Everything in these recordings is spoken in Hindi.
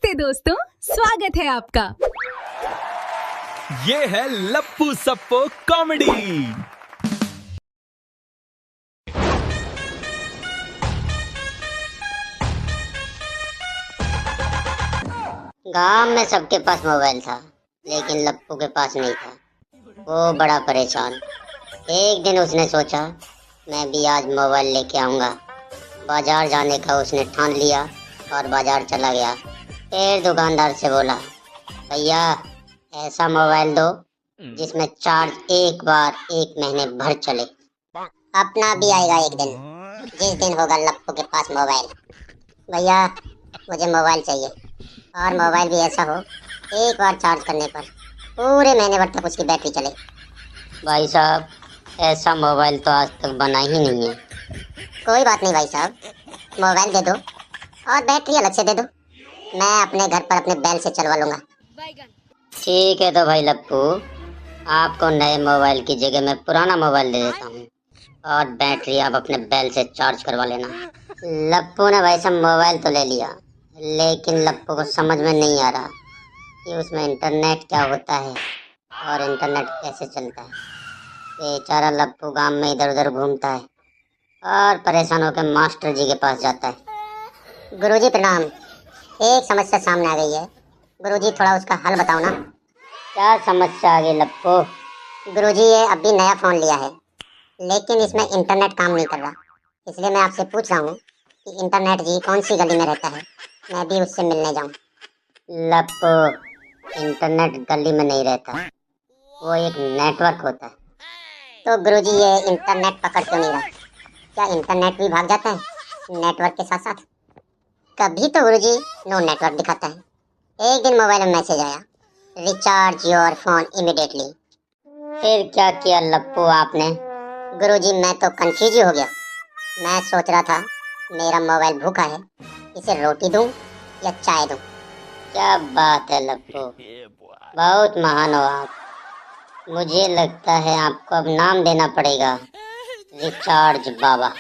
नमस्ते दोस्तों, स्वागत है आपका। ये है लप्पू सप्पो कॉमेडी। गांव में सबके पास मोबाइल था, लेकिन लप्पू के पास नहीं था। वो बड़ा परेशान। एक दिन उसने सोचा, मैं भी आज मोबाइल लेके आऊंगा। बाजार जाने का उसने ठान लिया और बाजार चला गया। फिर दुकानदार से बोला, भैया ऐसा मोबाइल दो जिसमें चार्ज एक बार 1 महीने भर चले। अपना भी आएगा एक दिन, जिस दिन होगा लप्पू के पास मोबाइल। भैया मुझे मोबाइल चाहिए, और मोबाइल भी ऐसा हो एक बार चार्ज करने पर पूरे महीने भर तक उसकी बैटरी चले। भाई साहब ऐसा मोबाइल तो आज तक बना ही नहीं है। कोई बात नहीं भाई साहब, मोबाइल दे दो और बैटरी अलग से दे दो। मैं अपने घर पर अपने बैल से चलवा लूंगा। ठीक है तो भाई लप्पू, आपको नए मोबाइल की जगह मैं पुराना मोबाइल दे देता हूँ और बैटरी आप अपने बैल से चार्ज करवा लेना। लप्पू ने भाई साहब मोबाइल तो ले लिया, लेकिन लप्पू को समझ में नहीं आ रहा कि उसमें इंटरनेट क्या होता है और इंटरनेट कैसे चलता है। बेचारा लप्पू गांव में इधर उधर घूमता है और परेशान होकर मास्टर जी के पास जाता है। गुरुजी प्रणाम, एक समस्या सामने आ गई है। गुरुजी थोड़ा उसका हल बताओ ना। क्या समस्या आ गई लप्पू? गुरुजी ये अभी नया फ़ोन लिया है, लेकिन इसमें इंटरनेट काम नहीं कर रहा। इसलिए मैं आपसे पूछ रहा हूँ कि इंटरनेट जी कौन सी गली में रहता है, मैं भी उससे मिलने जाऊँ। लप्पू इंटरनेट गली में नहीं रहता, वो एक नेटवर्क होता है। तो गुरुजी ये इंटरनेट पकड़ क्यों नहीं रहा? क्या इंटरनेट भी भाग जाता है नेटवर्क के साथ साथ? कभी तो गुरुजी नो नेटवर्क दिखाता है। एक दिन मोबाइल में मैसेज आया, रिचार्ज योर फोन इमीडिएटली। फिर क्या किया लप्पू आपने? गुरुजी मैं तो कंफ्यूज ही हो गया। मैं सोच रहा था मेरा मोबाइल भूखा है, इसे रोटी दूं या चाय दूं। क्या बात है लप्पू, बहुत महान हो आप। मुझे लगता है आपको अब नाम देना पड़ेगा, रिचार्ज बाबा।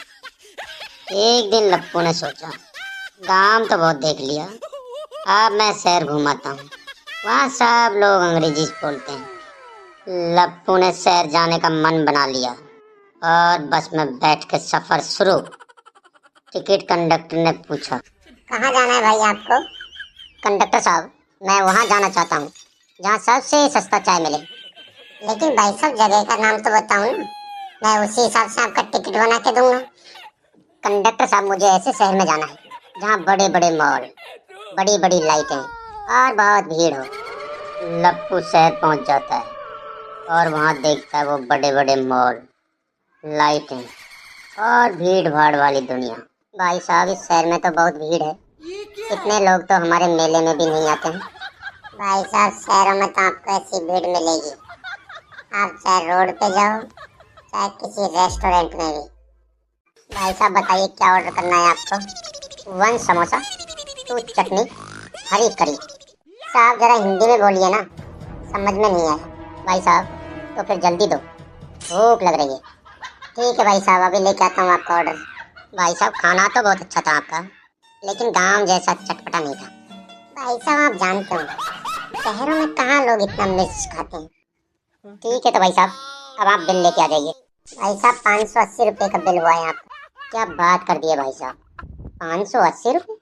एक दिन लप्पू ने सोचा, गांव तो बहुत देख लिया, अब मैं शहर घुमाता हूँ, वहाँ सब लोग अंग्रेजी बोलते हैं। लप्पू ने शहर जाने का मन बना लिया और बस में बैठ के सफर शुरू। टिकट कंडक्टर ने पूछा, कहाँ जाना है भाई आपको? कंडक्टर साहब मैं वहाँ जाना चाहता हूँ जहाँ सबसे सस्ता चाय मिले। लेकिन भाई साहब जगह का नाम तो बताओ ना, मैं उसी हिसाब से आपका टिकट बना के दूंगा। कंडक्टर साहब मुझे ऐसे शहर में जाना है जहाँ बड़े बड़े मॉल, बड़ी बड़ी लाइटें और बहुत भीड़ हो। लप्पू शहर पहुँच जाता है और वहाँ देखता है वो बड़े बड़े मॉल, लाइटें और भीड़ भाड़ वाली दुनिया। भाई साहब इस शहर में तो बहुत भीड़ है, इतने लोग तो हमारे मेले में भी नहीं आते हैं। भाई साहब शहरों में तो आपको ऐसी भीड़ मिलेगी, आप चाहे रोड पे जाओ चाहे किसी रेस्टोरेंट में भी। भाई साहब बताइए क्या ऑर्डर करना है आपको? 1 समोसा, 2 चटनी, हरी करी। साहब जरा हिंदी में बोलिए ना, समझ में नहीं आया। भाई साहब तो फिर जल्दी दो, भूख लग रही है। ठीक है भाई साहब अभी लेके आता हूँ आपका ऑर्डर। भाई साहब खाना तो बहुत अच्छा था आपका, लेकिन गांव जैसा चटपटा नहीं था। भाई साहब आप जानते हो शहरों में कहाँ लोग इतना मिर्च खाते हैं। ठीक है तो भाई साहब अब आप बिल लेके आ जाइए। भाई साहब 580 रुपये का बिल हुआ है आपका। क्या बात कर दिए भाई साहब, 580 रुपये?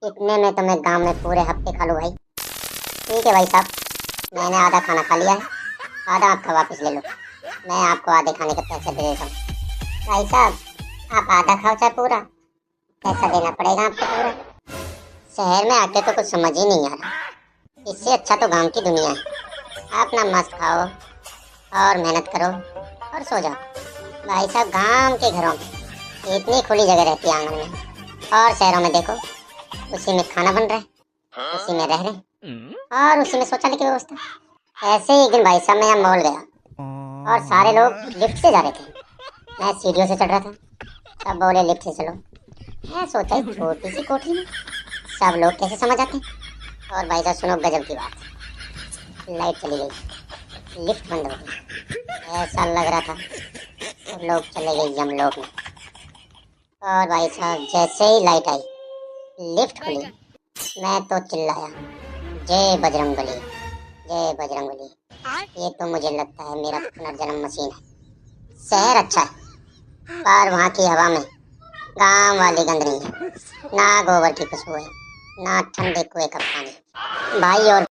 इतने में तो मैं गांव में पूरे हफ्ते खा लूँ भाई। ठीक है भाई साहब मैंने आधा खाना खा लिया है, आधा आपका वापस ले लो। मैं आपको आधे खाने के पैसे दे देता हूँ। भाई साहब आप आधा खाओ चाहे पूरा, पैसा देना पड़ेगा आपको पूरा। शहर में आके तो कुछ समझ ही नहीं आ रहा, इससे अच्छा तो गांव की दुनिया है। आप ना मस्त खाओ और मेहनत करो और सो जाओ। भाई साहब गांव के घरों में इतनी खुली जगह रहती है आंगन में, और शहरों में देखो उसी में खाना बन रहा है, उसी में रह रहे हैं और उसी में शौचालय की व्यवस्था। ऐसे ही एक दिन भाई साहब मैं यहाँ मॉल गया और सारे लोग लिफ्ट से जा रहे थे, मैं सीढ़ियों से चढ़ रहा था। सब बोले लिफ्ट से चलो, मैं सोचा छोटी सी कोठी में सब लोग कैसे समझ आते हैं। और भाई साहब सुनो गजब की बात, लाइट चली गई, लिफ्ट बंद हो गई। ऐसा लग रहा था सब लोग चले गए यमलोक में। और भाई साहब जैसे ही लाइट आई, लिफ्ट खुली मैं तो चिल्लाया, जय बजरंगबली, जय बजरंगबली। ये तो मुझे लगता है मेरा पुनर्जन्म मशीन है। शहर अच्छा है पर वहाँ की हवा में गांव वाली गंध नहीं है, ना गोबर की खुशबू है, ना ठंडे कुएं का पानी। भाई और